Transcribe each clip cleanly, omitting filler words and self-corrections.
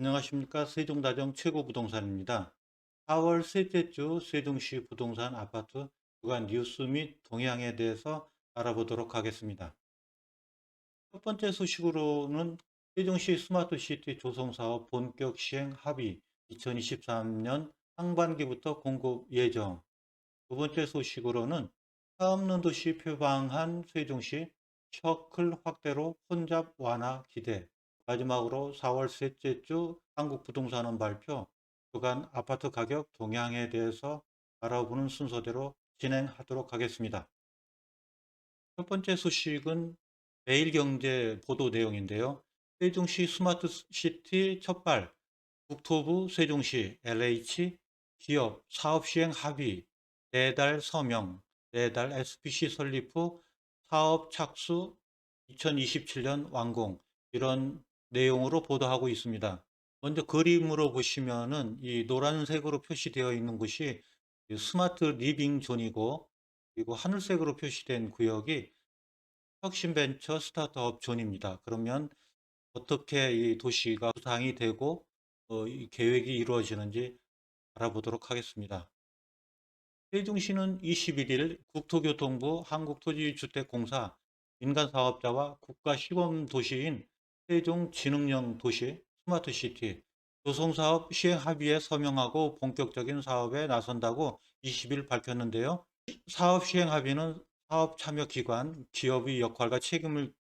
안녕하십니까. 세종다정 최고부동산입니다. 4월 셋째 주 세종시 부동산 아파트 주간 뉴스 및 동향에 대해서 알아보도록 하겠습니다. 첫 번째 소식으로는 세종시 스마트시티 조성사업 본격 시행 합의 2023년 상반기부터 공급 예정. 두 번째 소식으로는 사업는 도시 표방한 세종시 셔클 확대로 혼잡 완화 기대. 마지막으로 4월 셋째 주 한국부동산원 발표 주간 아파트 가격 동향에 대해서 알아보는 순서대로 진행하도록 하겠습니다. 첫 번째 소식은 매일경제 보도 내용인데요. 세종시 스마트시티 첫발 국토부 세종시 LH 기업 사업시행 합의 내달 서명, 내달 SPC 설립 후 사업 착수 2027년 완공 이런 내용으로 보도하고 있습니다. 먼저 그림으로 보시면은 이 노란색으로 표시되어 있는 곳이 스마트 리빙 존이고, 그리고 하늘색으로 표시된 구역이 혁신벤처 스타트업 존입니다. 그러면 어떻게 이 도시가 구상이 되고 이 계획이 이루어지는지 알아보도록 하겠습니다. 세종시는 21일 국토교통부 한국토지주택공사 민간사업자와 국가시범도시인 세종지능형 도시 스마트시티 조성사업 시행 합의에 서명하고 본격적인 사업에 나선다고 20일 밝혔는데요. 사업 시행 합의는 사업 참여 기관, 기업의 역할과 책임을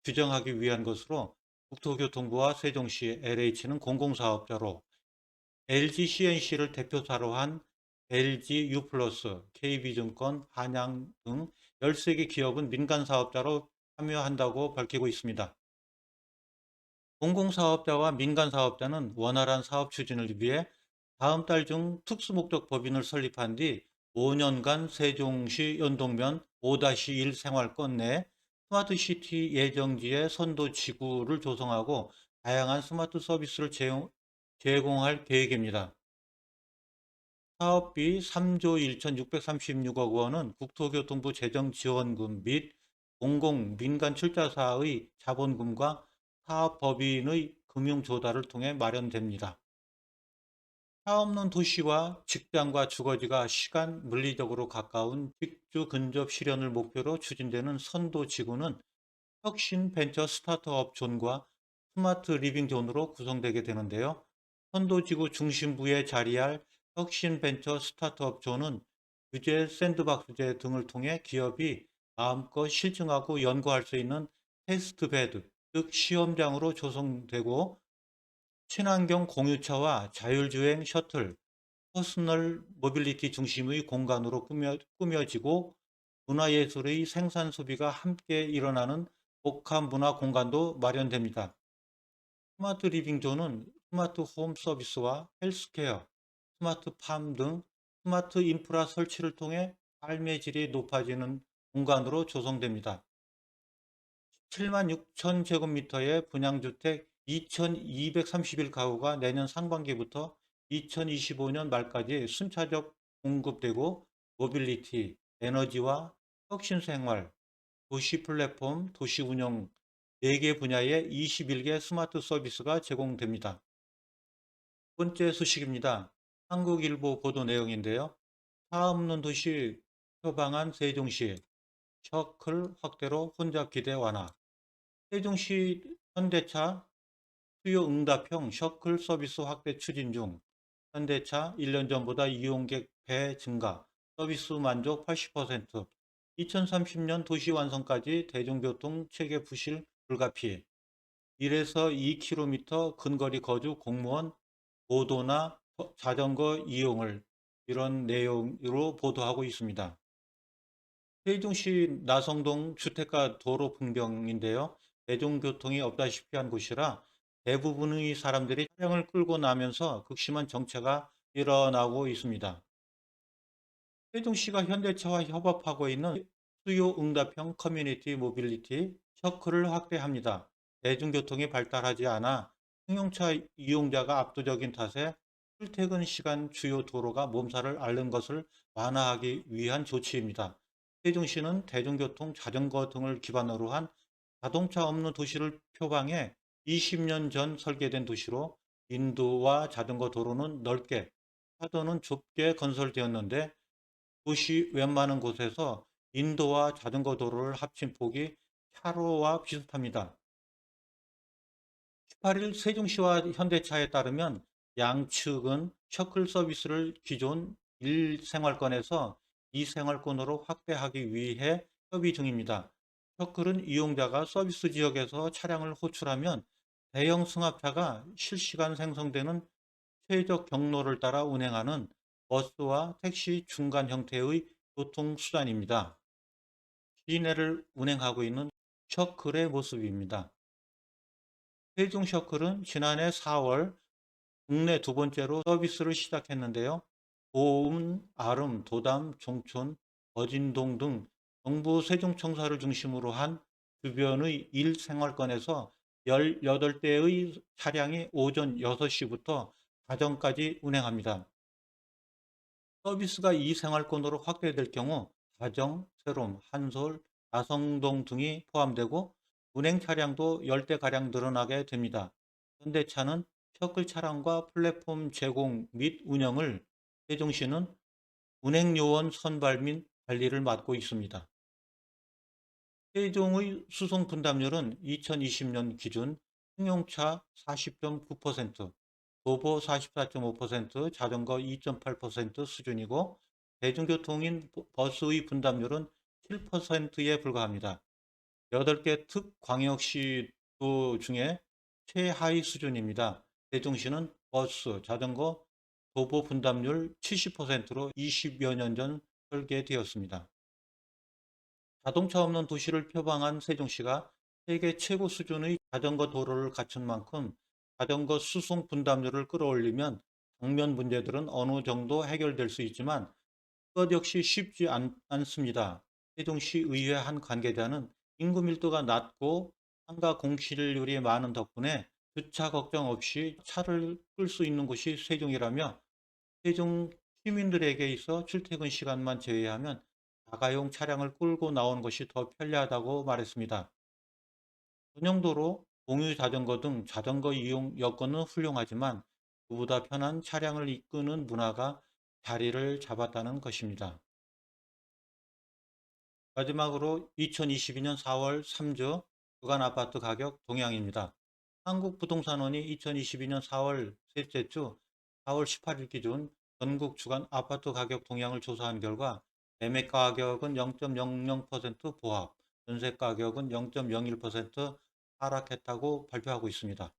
규정하기 위한 것으로 국토교통부와 세종시, LH는 공공사업자로 LG CNC를 대표사로 한 LG U+, KB증권, 한양 등 13개 기업은 민간사업자로 참여한다고 밝히고 있습니다. 공공사업자와 민간사업자는 원활한 사업 추진을 위해 다음 달 중 특수목적 법인을 설립한 뒤 5년간 세종시 연동면 5-1 생활권 내 스마트시티 예정지의 선도 지구를 조성하고 다양한 스마트 서비스를 제공할 계획입니다. 사업비 3조 1,636억 원은 국토교통부 재정지원금 및 공공 민간 출자사의 자본금과 사업법인의 금융조달을 통해 마련됩니다. 사업는 도시와 직장과 주거지가 시간 물리적으로 가까운 직주 근접 실현을 목표로 추진되는 선도지구는 혁신 벤처 스타트업 존과 스마트 리빙 존으로 구성되게 되는데요. 선도지구 중심부에 자리할 혁신 벤처 스타트업 존은 규제 샌드박스제 등을 통해 기업이 마음껏 실증하고 연구할 수 있는 테스트베드, 즉 시험장으로 조성되고, 친환경 공유차와 자율주행 셔틀, 퍼스널 모빌리티 중심의 공간으로 꾸며지고, 문화예술의 생산 소비가 함께 일어나는 복합 문화 공간도 마련됩니다. 스마트 리빙존은 스마트 홈 서비스와 헬스케어, 스마트 팜 등 스마트 인프라 설치를 통해 삶의 질이 높아지는 공간으로 조성됩니다. 7만 6천 제곱미터의 분양주택 2,231가구가 내년 상반기부터 2025년 말까지 순차적 공급되고, 모빌리티, 에너지와 혁신생활, 도시 플랫폼, 도시 운영 4개 분야의 21개 스마트 서비스가 제공됩니다. 두 번째 소식입니다. 한국일보 보도 내용인데요. 사업는 도시 표방한 세종시 셔클 확대로 혼잡 기대 완화. 세종시 현대차 수요 응답형 셔클 서비스 확대 추진 중. 현대차 1년 전보다 이용객 배 증가, 서비스 만족 80%, 2030년 도시 완성까지 대중교통 체계 부실 불가피해, 1에서 2km 근거리 거주 공무원 보도나 자전거 이용을, 이런 내용으로 보도하고 있습니다. 세종시 나성동 주택가 도로 풍경인데요. 대중교통이 없다시피 한 곳이라 대부분의 사람들이 차량을 끌고 나면서 극심한 정체가 일어나고 있습니다. 세종시가 현대차와 협업하고 있는 수요 응답형 커뮤니티 모빌리티 셔클을 확대합니다. 대중교통이 발달하지 않아 승용차 이용자가 압도적인 탓에 출퇴근 시간 주요 도로가 몸살을 앓는 것을 완화하기 위한 조치입니다. 세종시는 대중교통, 자전거 등을 기반으로 한 자동차 없는 도시를 표방해 20년 전 설계된 도시로 인도와 자전거 도로는 넓게, 차도는 좁게 건설되었는데 도시 웬만한 곳에서 인도와 자전거 도로를 합친 폭이 차로와 비슷합니다. 18일 세종시와 현대차에 따르면 양측은 셔틀 서비스를 기존 1생활권에서 2생활권으로 확대하기 위해 협의 중입니다. 셔틀은 이용자가 서비스 지역에서 차량을 호출하면 대형 승합차가 실시간 생성되는 최적 경로를 따라 운행하는 버스와 택시 중간 형태의 교통수단입니다. 시내를 운행하고 있는 셔틀의 모습입니다. 세종 셔틀은 지난해 4월 국내 두 번째로 서비스를 시작했는데요. 보은, 아름, 도담, 종촌, 어진동 등 정부 세종청사를 중심으로 한 주변의 일생활권에서 18대의 차량이 오전 6시부터 가정까지 운행합니다. 서비스가 이 생활권으로 확대될 경우 가정, 세롬, 한솔, 나성동 등이 포함되고 운행 차량도 10대가량 늘어나게 됩니다. 현대차는 셔틀 차량과 플랫폼 제공 및 운영을, 세종시는 운행요원 선발 및 관리를 맡고 있습니다. 세종의 수송 분담률은 2020년 기준 승용차 40.9%, 도보 44.5%, 자전거 2.8% 수준이고 대중교통인 버스의 분담률은 7%에 불과합니다. 8개 특광역시도 중에 최하위 수준입니다. 세종시는 버스, 자전거, 도보 분담률 70%로 20여 년 전 설계되었습니다. 자동차 없는 도시를 표방한 세종시가 세계 최고 수준의 자전거 도로를 갖춘 만큼 자전거 수송 분담률을 끌어올리면 당면 문제들은 어느 정도 해결될 수 있지만 그것 역시 쉽지 않습니다. 세종시 의회 한 관계자는 인구 밀도가 낮고 상가 공실률이 많은 덕분에 주차 걱정 없이 차를 끌 수 있는 곳이 세종이라며 세종 시민들에게 있어 출퇴근 시간만 제외하면 자가용 차량을 끌고 나오는 것이 더 편리하다고 말했습니다. 전용도로, 공유 자전거 등 자전거 이용 여건은 훌륭하지만 그보다 편한 차량을 이끄는 문화가 자리를 잡았다는 것입니다. 마지막으로 2022년 4월 3주 주간 아파트 가격 동향입니다. 한국부동산원이 2022년 4월 셋째 주 4월 18일 기준 전국 주간 아파트 가격 동향을 조사한 결과 매매 가격은 0.00% 보합, 전세 가격은 0.01% 하락했다고 발표하고 있습니다.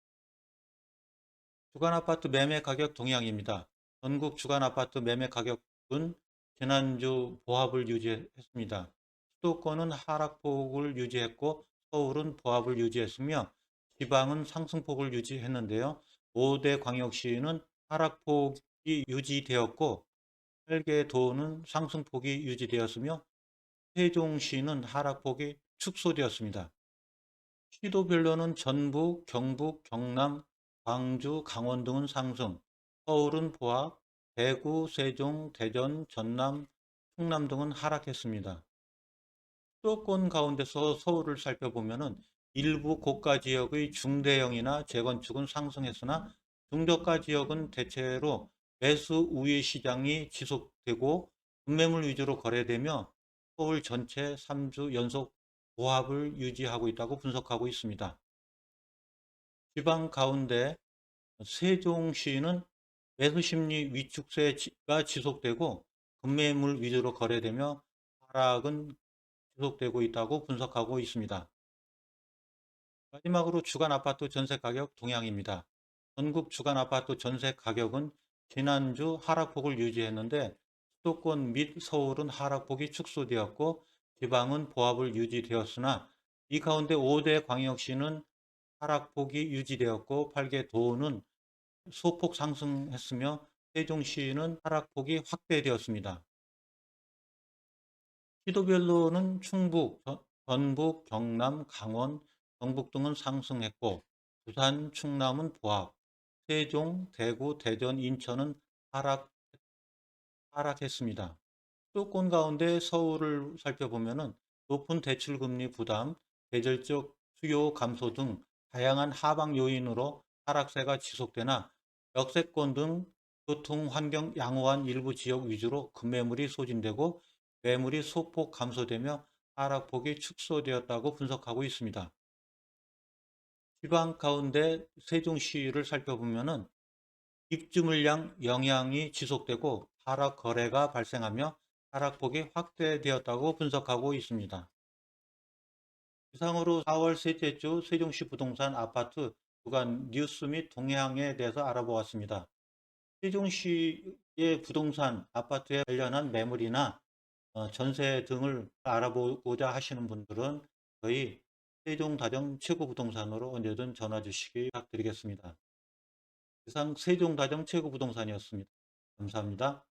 주간 아파트 매매 가격 동향입니다. 전국 주간 아파트 매매 가격은 지난주 보합을 유지했습니다. 수도권은 하락폭을 유지했고 서울은 보합을 유지했으며 지방은 상승폭을 유지했는데요. 5대 광역시는 하락폭이 유지되었고 8개 도는 상승폭이 유지되었으며 세종시는 하락폭이 축소되었습니다. 시도별로는 전북, 경북, 경남, 광주, 강원 등은 상승, 서울은 보합, 대구, 세종, 대전, 전남, 충남 등은 하락했습니다. 수도권 가운데서 서울을 살펴보면 일부 고가 지역의 중대형이나 재건축은 상승했으나 중저가 지역은 대체로 매수 우위 시장이 지속되고 급매물 위주로 거래되며 서울 전체 3주 연속 보합을 유지하고 있다고 분석하고 있습니다. 지방 가운데 세종시는 매수 심리 위축세가 지속되고 급매물 위주로 거래되며 하락은 지속되고 있다고 분석하고 있습니다. 마지막으로 주간 아파트 전세 가격 동향입니다. 전국 주간 아파트 전세 가격은 지난주 하락폭을 유지했는데 수도권 및 서울은 하락폭이 축소되었고 지방은 보합을 유지되었으나 이 가운데 5대 광역시는 하락폭이 유지되었고 8개 도는 소폭 상승했으며 세종시는 하락폭이 확대되었습니다. 시도별로는 충북, 전북, 경남, 강원, 경북 등은 상승했고 부산, 충남은 보합, 세종, 대구, 대전, 인천은 하락했습니다. 수도권 가운데 서울을 살펴보면 높은 대출금리 부담, 계절적 수요 감소 등 다양한 하방 요인으로 하락세가 지속되나 역세권 등 교통 환경 양호한 일부 지역 위주로 급매물이 소진되고 매물이 소폭 감소되며 하락폭이 축소되었다고 분석하고 있습니다. 지방 가운데 세종시를 살펴보면은 입주 물량 영향이 지속되고 하락 거래가 발생하며 하락폭이 확대되었다고 분석하고 있습니다. 이상으로 4월 셋째 주 세종시 부동산 아파트 주간 뉴스 및 동향에 대해서 알아보았습니다. 세종시의 부동산 아파트에 관련한 매물이나 전세 등을 알아보고자 하시는 분들은 저희 세종다정 최고부동산으로 언제든 전화 주시기 부탁드리겠습니다. 이상 세종다정 최고부동산이었습니다. 감사합니다.